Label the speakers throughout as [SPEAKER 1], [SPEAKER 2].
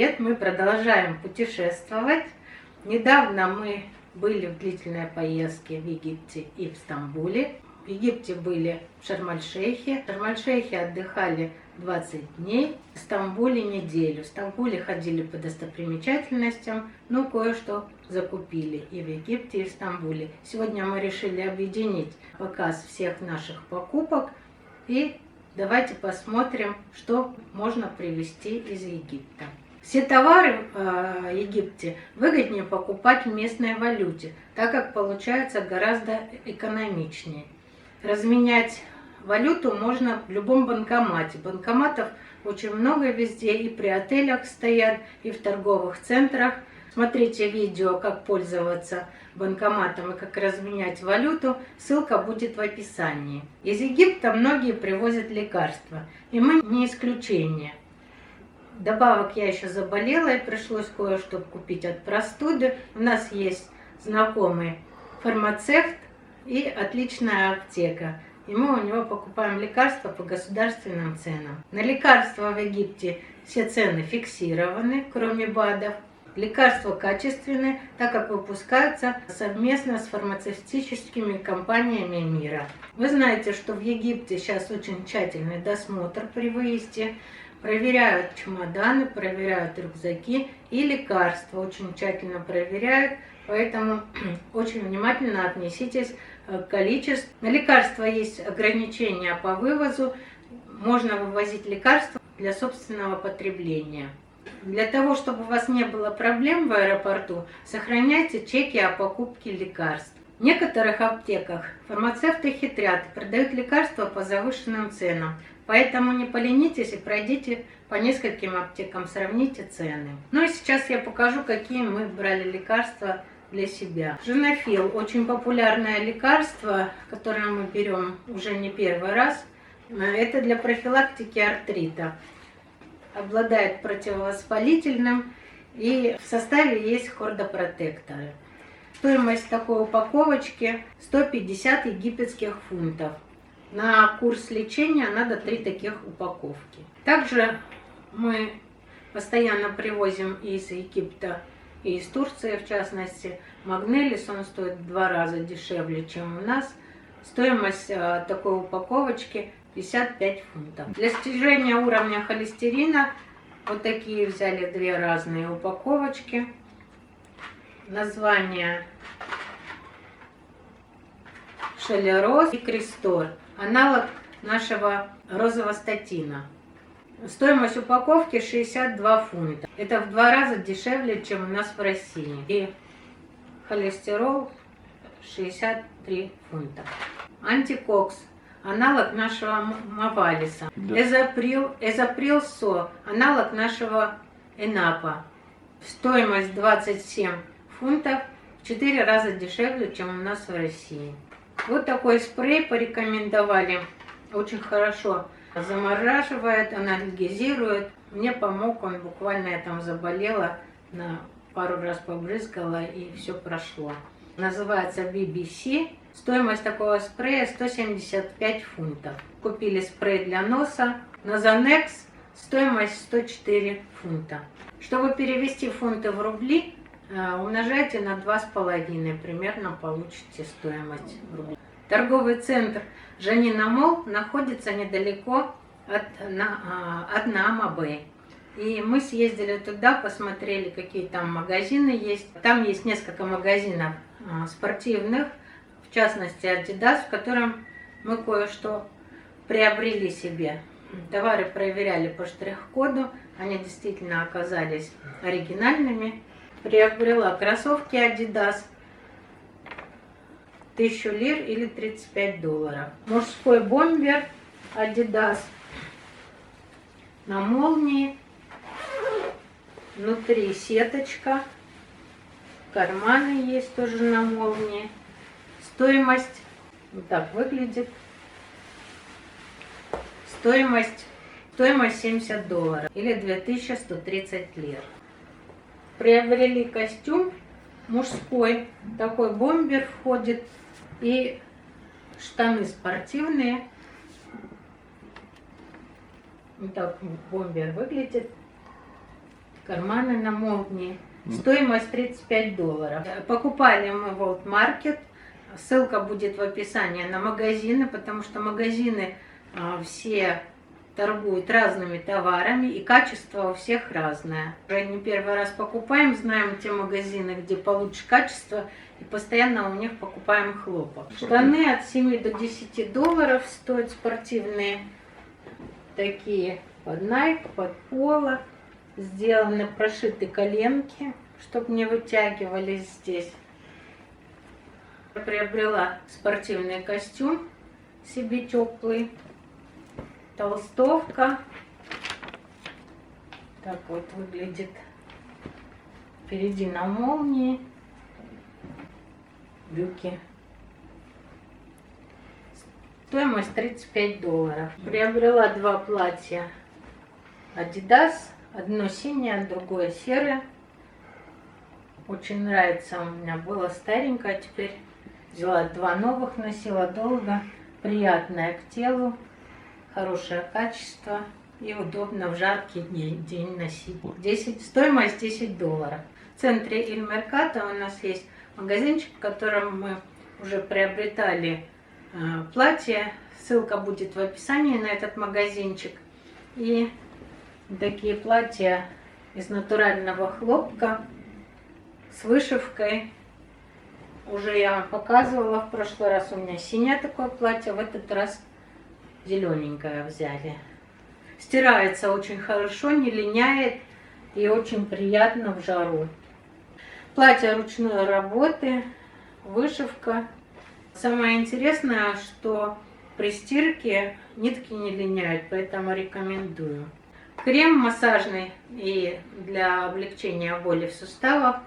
[SPEAKER 1] привет! Мы продолжаем путешествовать. Недавно мы были в длительной поездке в Египте и в Стамбуле. В Египте были в Шарм-эль-Шейхе. В Шарм-эль-Шейхе отдыхали 20 дней, в Стамбуле неделю. В Стамбуле ходили по достопримечательностям, но кое-что закупили и в Египте, и в Стамбуле. Сегодня мы решили объединить показ всех наших покупок и давайте посмотрим, что можно привезти из Египта. Все товары в Египте выгоднее покупать в местной валюте, так как получается гораздо экономичнее. Разменять валюту можно в любом банкомате. Банкоматов очень много везде, и при отелях стоят, и в торговых центрах. Смотрите видео, как пользоваться банкоматом и как разменять валюту. Ссылка будет в описании. Из Египта многие привозят лекарства, и мы не исключение. Добавок я еще заболела, и пришлось кое-что купить от простуды. У нас есть знакомый фармацевт и отличная аптека. И мы у него покупаем лекарства по государственным ценам. На лекарства в Египте все цены фиксированы, кроме БАДов. Лекарства качественные, так как выпускаются совместно с фармацевтическими компаниями мира. Вы знаете, что в Египте сейчас очень тщательный досмотр при выезде. Проверяют чемоданы, проверяют рюкзаки и лекарства очень тщательно проверяют. Поэтому очень внимательно отнеситесь к количеству. На лекарства есть ограничения по вывозу. Можно вывозить лекарства для собственного потребления. Для того, чтобы у вас не было проблем в аэропорту, сохраняйте чеки о покупке лекарств. В некоторых аптеках фармацевты хитрят и продают лекарства по завышенным ценам. Поэтому не поленитесь и пройдите по нескольким аптекам, сравните цены. Ну и сейчас я покажу, какие мы брали лекарства для себя. Женофил – очень популярное лекарство, которое мы берем уже не первый раз. Это для профилактики артрита. Обладает противовоспалительным, и в составе есть хордопротекторы. Стоимость такой упаковочки 150 египетских фунтов. На курс лечения надо 3 таких упаковки. Также мы постоянно привозим из Египта и из Турции, в частности, Магнелис. Он стоит в 2 раза дешевле, чем у нас. Стоимость такой упаковочки 55 фунтов. Для снижения уровня холестерина вот такие взяли 2 разные упаковочки. Название Шелероз и Крестор. Аналог нашего розовостатина. Стоимость упаковки 62 фунта. Это в 2 раза дешевле, чем у нас в России. И холестерол 63 фунта. Антикокс. Аналог нашего Мавалиса. Да. Эзоприл-Со. Аналог нашего Энапа. Стоимость 27 фунтов. В 4 раза дешевле, чем у нас в России. Вот такой спрей порекомендовали. Очень хорошо замораживает, анальгезирует. Мне помог он, буквально я там заболела, на пару раз побрызгала и все прошло. Называется BBC. Стоимость такого спрея 175 фунтов. Купили спрей для носа. Назонекс. Стоимость 104 фунта. Чтобы перевести фунты в рубли, умножайте на 2,5, примерно получите стоимость в рублях. Торговый центр Жанина Молл находится недалеко от Наама-Бэй. И мы съездили туда, посмотрели, какие там магазины есть. Там есть несколько магазинов спортивных, в частности Adidas, в котором мы кое-что приобрели себе. Товары проверяли по штрих-коду, они действительно оказались оригинальными. Приобрела кроссовки Adidas, 1000 лир или 35 долларов. Мужской бомбер Adidas на молнии, внутри сеточка, карманы есть тоже на молнии. Стоимость вот так выглядит. Стоимость 70 долларов или 2130 лир. Приобрели костюм мужской, такой бомбер входит, и штаны спортивные. Вот так бомбер выглядит. карманы на молнии. Стоимость $35. Покупали мы в World Market. Ссылка будет в описании на магазины, потому что магазины все торгуют разными товарами, и качество у всех разное. Уже не первый раз покупаем, знаем те магазины, где получше качество, и постоянно у них покупаем хлопок. Штаны от 7 до $10 стоят спортивные, такие под Nike, под Polo. Сделаны, прошиты коленки, чтобы не вытягивались здесь. Я приобрела спортивный костюм себе теплый, толстовка. Так вот выглядит. Впереди на молнии. Брюки. Стоимость $35. Приобрела два платья Adidas. Одно синее, другое серое. Очень нравится, у меня было старенькое, а теперь взяла два новых, носила долго. Приятное к телу, хорошее качество и удобно в жаркий день носить. Стоимость $10. В центре Иль Меркато у нас есть магазинчик, в котором мы уже приобретали платье. Ссылка будет в описании на этот магазинчик. И такие платья из натурального хлопка с вышивкой. Уже я вам показывала в прошлый раз, у меня синее такое платье, в этот раз зелененькое взяли. Стирается очень хорошо, не линяет и очень приятно в жару. Платье ручной работы, вышивка. Самое интересное, что при стирке нитки не линяют, поэтому рекомендую. Крем массажный и для облегчения боли в суставах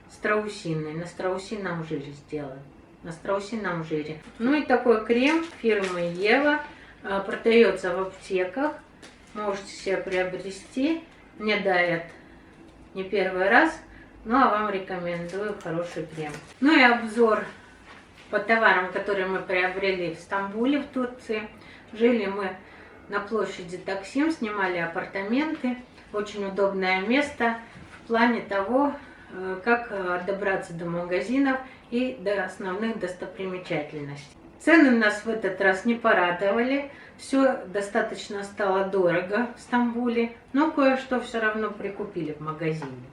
[SPEAKER 1] страусиный, на страусином жире сделан. На страусином жире. Ну и такой крем фирмы Ева продается в аптеках. Можете себе приобрести. Мне дарят не первый раз, ну а вам рекомендую хороший крем. Ну и обзор по товарам, которые мы приобрели в Стамбуле, в Турции. Жили мы на площади Таксим, снимали апартаменты. Очень удобное место в плане того, как добраться до магазинов и до основных достопримечательностей. Цены нас в этот раз не порадовали. Все достаточно стало дорого в Стамбуле, но кое-что все равно прикупили в магазине.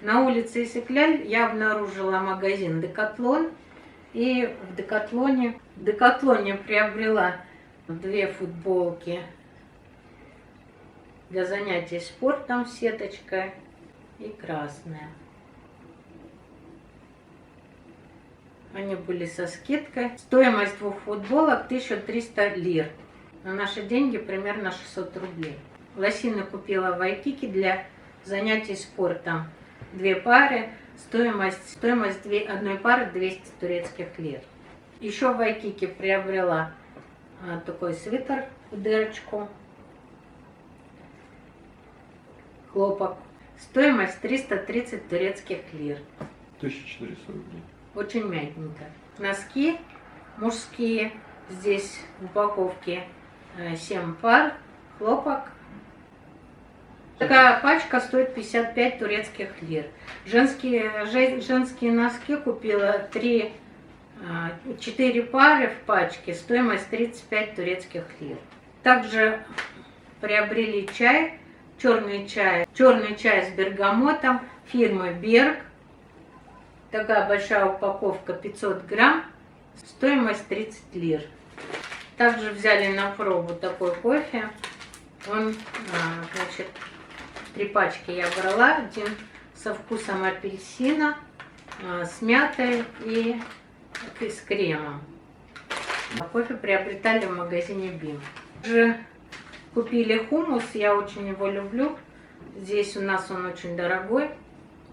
[SPEAKER 1] На улице Исикляль я обнаружила магазин Декатлон. И в Декатлоне приобрела две футболки для занятий спортом с сеточкой и красная. Они были со скидкой. Стоимость двух футболок 1300 лир. На наши деньги примерно 600 рублей. Лосины купила в Вайкики для занятий спортом. Две пары. Стоимость одной пары 200 турецких лир. Еще в Вайкики приобрела такой свитер в дырочку. Хлопок. Стоимость 330 турецких лир.
[SPEAKER 2] 1400 рублей.
[SPEAKER 1] Очень мягенько. Носки мужские. Здесь в упаковке 7 пар. Хлопок. Такая пачка стоит 55 турецких лир. Женские носки купила 4 пары в пачке. Стоимость 35 турецких лир. Также приобрели чай. Черный чай с бергамотом фирмы Берг. Такая большая упаковка 500 грамм. Стоимость 30 лир. Также взяли на пробу такой кофе. Он, значит, 3 пачки я брала. Один со вкусом апельсина, с мятой и с кремом. Кофе приобретали в магазине Бим. Также купили хумус, я очень его люблю. Здесь у нас он очень дорогой.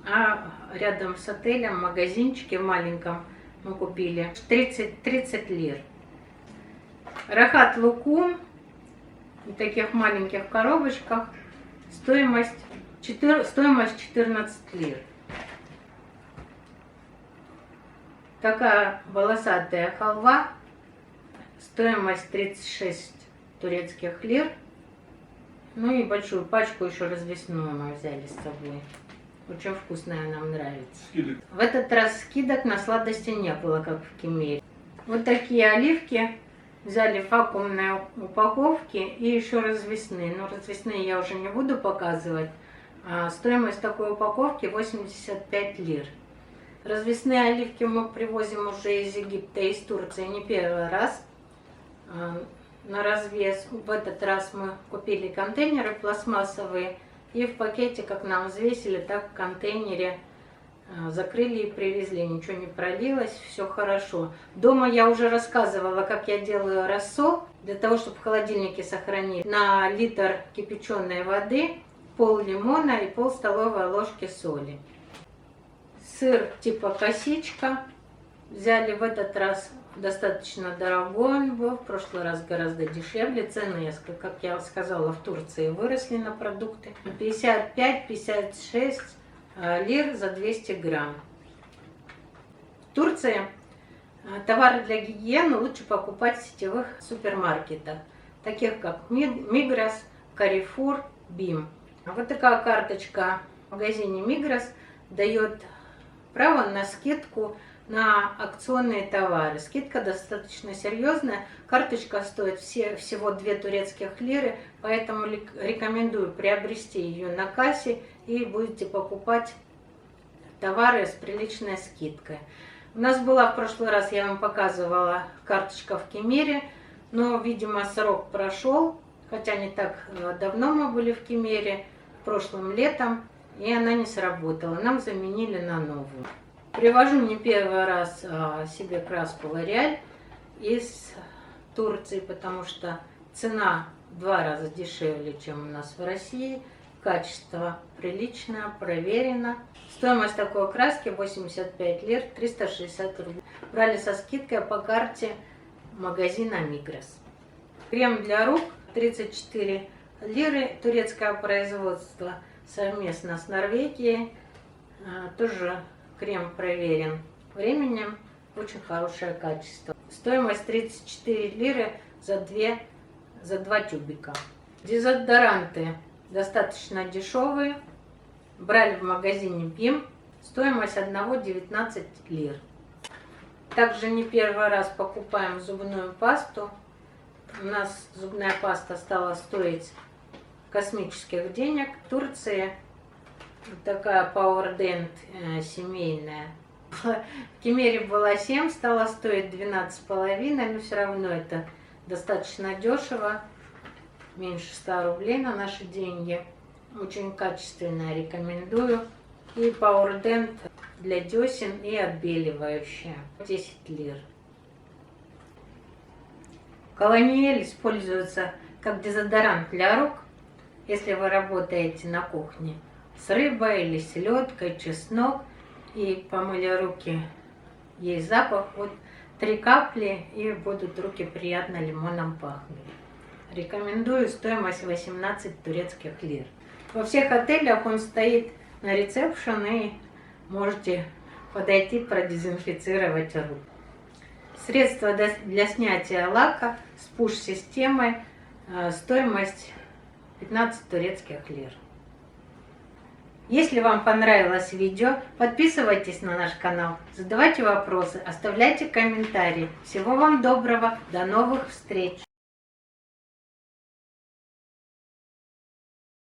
[SPEAKER 1] А рядом с отелем, в магазинчике маленьком, мы купили 30 лир. Рахат лукум в таких маленьких коробочках. Стоимость 14 лир. Такая волосатая халва. Стоимость 36 турецких лир. Ну и большую пачку еще развесную мы взяли с собой. Очень вкусная, нам нравится.
[SPEAKER 2] Скидок.
[SPEAKER 1] В этот раз скидок на сладости не было, как в Кемере. Вот такие оливки взяли в вакуумной упаковке и еще развесные. Но развесные я уже не буду показывать. Стоимость такой упаковки 85 лир. Развесные оливки мы привозим уже из Египта и из Турции не первый раз на развес. В этот раз мы купили контейнеры пластмассовые и в пакете, как нам взвесили, так в контейнере закрыли и привезли. Ничего не пролилось, все хорошо. Дома я уже рассказывала, как я делаю рассол. Для того, чтобы в холодильнике сохранить на литр кипяченой воды пол лимона и пол столовой ложки соли. Сыр типа косичка взяли в этот раз достаточно дорогой он был, в прошлый раз гораздо дешевле. Цены, как я сказала, в Турции выросли на продукты. 55-56 лир за 200 грамм. В Турции товары для гигиены лучше покупать в сетевых супермаркетах, таких как Migros, Carrefour, BIM. Вот такая карточка в магазине Migros дает право на скидку на акционные товары. Скидка достаточно серьезная. Карточка стоит всего 2 турецких лиры, поэтому рекомендую приобрести ее на кассе и будете покупать товары с приличной скидкой. У нас была в прошлый раз, я вам показывала, карточка в Кемере, но, видимо, срок прошел, хотя не так давно мы были в Кемере, прошлым летом, и она не сработала. Нам заменили на новую. Привожу не первый раз себе краску L'Oréal из Турции, потому что цена в 2 раза дешевле, чем у нас в России. Качество приличное, проверено. Стоимость такой краски 85 лир, 360 рублей. Брали со скидкой по карте магазина Migros. Крем для рук 34 лиры, турецкое производство совместно с Норвегией. Тоже крем проверен временем, очень хорошее качество. Стоимость 34 лиры за 2 тюбика. Дезодоранты достаточно дешевые. Брали в магазине BIM. Стоимость одного 19 лир. Также не первый раз покупаем зубную пасту. У нас зубная паста стала стоить космических денег. В Турции вот такая Power Dent семейная. В Кемере была 7, стала стоить 12,5, но все равно это достаточно дешево. Меньше 100 рублей на наши деньги. Очень качественная, рекомендую. И Power Dent для десен и отбеливающая. 10 лир. Колониэль используется как дезодорант для рук, если вы работаете на кухне с рыбой или селедкой, чеснок, и помыли руки, есть запах, вот 3 капли, и будут руки приятно лимоном пахнуть. Рекомендую, стоимость 18 турецких лир. Во всех отелях он стоит на ресепшн, и можете подойти продезинфицировать руки. Средство для снятия лака с пуш-системой, стоимость 15 турецких лир. Если вам понравилось видео, подписывайтесь на наш канал, задавайте вопросы, оставляйте комментарии. Всего вам доброго, до новых встреч!